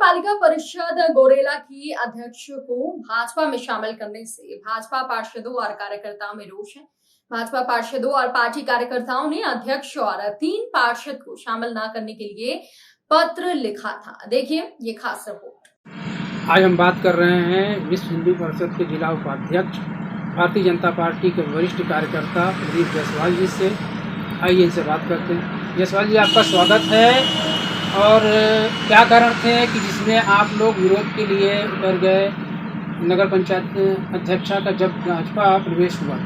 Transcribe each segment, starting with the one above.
पालिका परिषद गोरेला की अध्यक्ष को भाजपा में शामिल करने से भाजपा पार्षदों और कार्यकर्ताओं में रोष है। भाजपा पार्षदों और पार्टी कार्यकर्ताओं ने अध्यक्ष और 3 पार्षद को शामिल न करने के लिए पत्र लिखा था। देखिए ये खास रिपोर्ट। आज हम बात कर रहे हैं विश्व हिंदू परिषद के जिला उपाध्यक्ष भारतीय जनता पार्टी के वरिष्ठ कार्यकर्ता प्रदीप जायसवाल जी से। आइए इनसे बात करते हैं। जायसवाल जी, आपका स्वागत है। और क्या कारण थे कि जिसमें आप लोग विरोध के लिए उतर गए नगर पंचायत अध्यक्षा का जब भाजपा प्रवेश हुआ?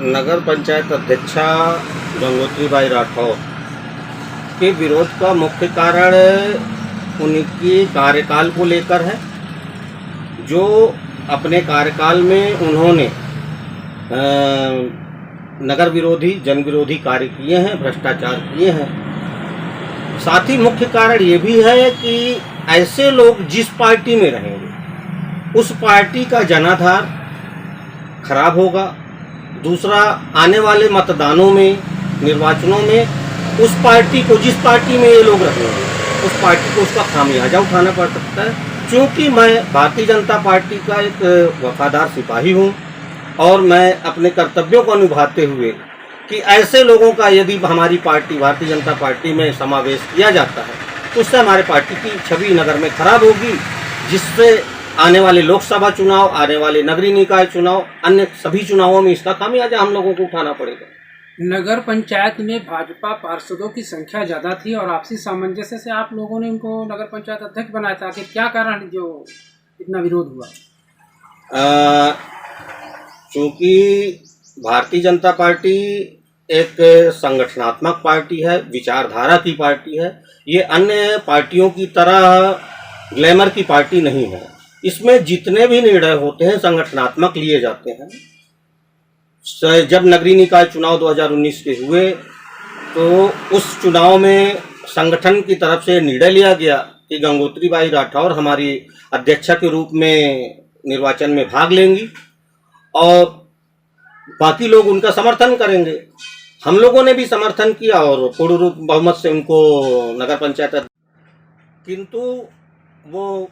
नगर पंचायत अध्यक्षा गंगोत्रीबाई राठौर के विरोध का मुख्य कारण उनकी कार्यकाल को लेकर है। जो अपने कार्यकाल में उन्होंने नगर विरोधी जन विरोधी कार्य किए हैं, भ्रष्टाचार किए हैं। साथ ही मुख्य कारण ये भी है कि ऐसे लोग जिस पार्टी में रहेंगे उस पार्टी का जनाधार खराब होगा। दूसरा, आने वाले मतदानों में, निर्वाचनों में उस पार्टी को, जिस पार्टी में ये लोग रहेंगे उस पार्टी को उसका खामियाजा उठाना पड़ सकता है। क्योंकि मैं भारतीय जनता पार्टी का एक वफादार सिपाही हूँ और मैं अपने कर्तव्यों को निभाते हुए कि ऐसे लोगों का यदि हमारी पार्टी भारतीय जनता पार्टी में समावेश किया जाता है तो उससे हमारे पार्टी की छवि नगर में खराब होगी, जिससे आने वाले लोकसभा चुनाव, आने वाले नगरीय निकाय चुनाव, अन्य सभी चुनावों में इसका खामियाजा हम लोगों को उठाना पड़ेगा। नगर पंचायत में भाजपा पार्षदों की संख्या ज़्यादा थी और आपसी सामंजस्य से आप लोगों ने उनको नगर पंचायत अध्यक्ष बनाया था। कि क्या कारण जो इतना विरोध हुआ? चूँकि भारतीय जनता पार्टी एक संगठनात्मक पार्टी है, विचारधारा की पार्टी है। ये अन्य पार्टियों की तरह ग्लैमर की पार्टी नहीं है। इसमें जितने भी निर्णय होते हैं संगठनात्मक लिए जाते हैं। जब नगरीय निकाय चुनाव 2019 के हुए तो उस चुनाव में संगठन की तरफ से निर्णय लिया गया कि गंगोत्रीबाई राठौर हमारी अध्यक्षा के रूप में निर्वाचन में भाग लेंगी और बाकी लोग उनका समर्थन करेंगे। हम लोगों ने भी समर्थन किया और पूर्ण बहुमत से उनको नगर पंचायत, किंतु वो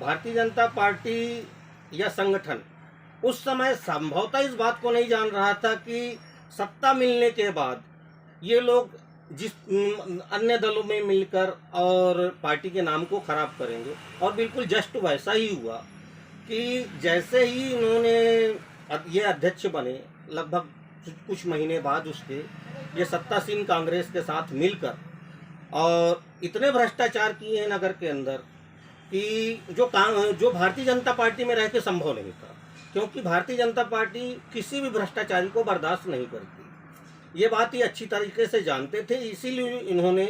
भारतीय जनता पार्टी या संगठन उस समय संभवतः इस बात को नहीं जान रहा था कि सत्ता मिलने के बाद ये लोग जिस अन्य दलों में मिलकर और पार्टी के नाम को खराब करेंगे। और बिल्कुल जस्ट वैसा ही हुआ कि जैसे ही इन्होंने ये अध्यक्ष बने, लगभग कुछ महीने बाद उसके ये सत्तासीन कांग्रेस के साथ मिलकर और इतने भ्रष्टाचार किए हैं नगर के अंदर कि जो भारतीय जनता पार्टी में रह के संभव नहीं था। क्योंकि भारतीय जनता पार्टी किसी भी भ्रष्टाचारी को बर्दाश्त नहीं करती। ये बात ये अच्छी तरीके से जानते थे, इसीलिए इन्होंने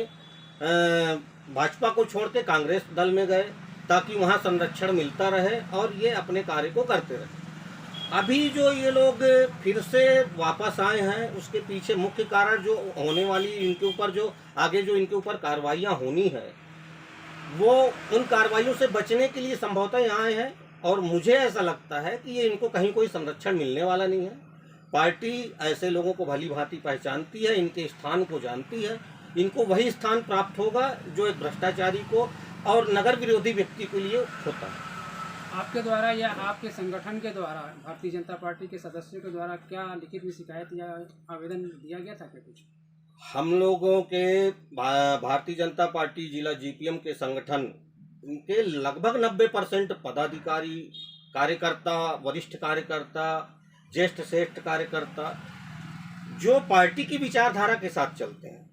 भाजपा को छोड़ के कांग्रेस दल में गए ताकि वहाँ संरक्षण मिलता रहे और ये अपने कार्य को करते रहे। अभी जो ये लोग फिर से वापस आए हैं उसके पीछे मुख्य कारण जो होने वाली इनके ऊपर, जो आगे जो इनके ऊपर कार्रवाइयाँ होनी है, वो उन कार्रवाइयों से बचने के लिए संभवतः यहाँ आए हैं। और मुझे ऐसा लगता है कि ये इनको कहीं कोई संरक्षण मिलने वाला नहीं है। पार्टी ऐसे लोगों को भली भांति पहचानती है, इनके स्थान को जानती है। इनको वही स्थान प्राप्त होगा जो एक भ्रष्टाचारी को और नगर विरोधी व्यक्ति के लिए होता है। आपके द्वारा या आपके संगठन के द्वारा भारतीय जनता पार्टी के सदस्यों के द्वारा क्या लिखित में शिकायत या आवेदन दिया गया था क्या? कुछ हम लोगों के भारतीय जनता पार्टी जिला जीपीएम के संगठन के लगभग 90% पदाधिकारी, कार्यकर्ता, वरिष्ठ कार्यकर्ता, ज्येष्ठ श्रेष्ठ कार्यकर्ता जो पार्टी की विचारधारा के साथ चलते हैं,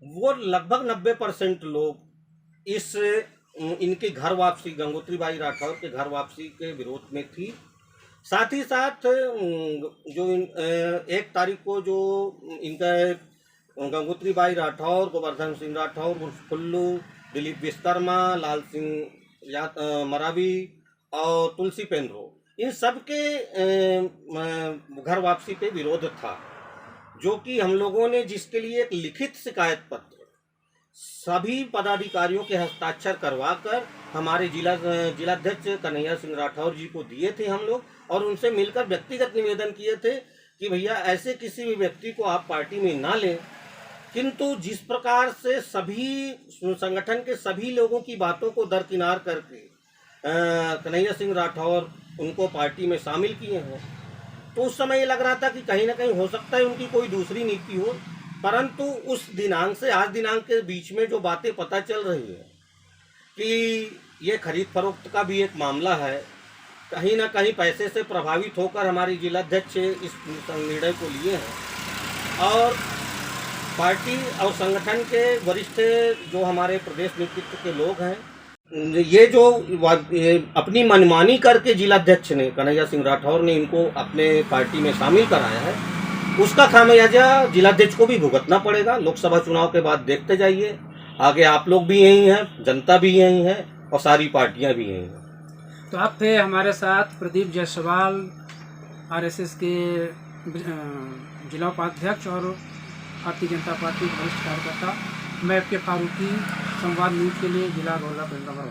वो लगभग 90% लोग इनकी घर वापसी, गंगोत्रीबाई राठौर के घर वापसी के विरोध में थी। साथ ही साथ जो 1 तारीख को जो इनका गंगोत्रीबाई राठौर, गोवर्धन सिंह राठौर उर्फ कुल्लू, दिलीप विश्वकर्मा, लाल सिंह मरावी और तुलसी पेंद्रो, इन सब के घर वापसी पे विरोध था, जो कि हम लोगों ने जिसके लिए एक लिखित शिकायत पत्र सभी पदाधिकारियों के हस्ताक्षर करवाकर हमारे जिलाध्यक्ष कन्हैया सिंह राठौर जी को दिए थे हम लोग, और उनसे मिलकर व्यक्तिगत निवेदन किए थे कि भैया ऐसे किसी भी व्यक्ति को आप पार्टी में ना लें किंतु जिस प्रकार से सभी संगठन के सभी लोगों की बातों को दरकिनार करके कन्हैया सिंह राठौर उनको पार्टी में शामिल किए हैं, तो उस समय ये लग रहा था कि कहीं ना कहीं हो सकता है उनकी कोई दूसरी नीति हो, परंतु उस दिनांक से आज दिनांक के बीच में जो बातें पता चल रही है कि ये खरीद फरोख्त का भी एक मामला है, कहीं ना कहीं पैसे से प्रभावित होकर हमारी जिलाध्यक्ष इस निर्णय को लिए हैं और पार्टी और संगठन के वरिष्ठ जो हमारे प्रदेश नेतृत्व के लोग हैं, ये जो अपनी मनमानी करके जिलाध्यक्ष ने कन्हैया सिंह राठौर ने इनको अपने पार्टी में शामिल कराया है, उसका खामियाजा जिलाध्यक्ष को भी भुगतना पड़ेगा। लोकसभा चुनाव के बाद देखते जाइए, आगे आप लोग भी यही हैं, जनता भी यही है और सारी पार्टियां भी यही हैं। तो आप थे हमारे साथ प्रदीप जायसवाल, आरएसएस के जिला उपाध्यक्ष और भारतीय जनता पार्टी के वरिष्ठ कार्यकर्ता। मैं आपके फारूकी संवाद न्यूज के लिए जिला गौला पेंड्रा।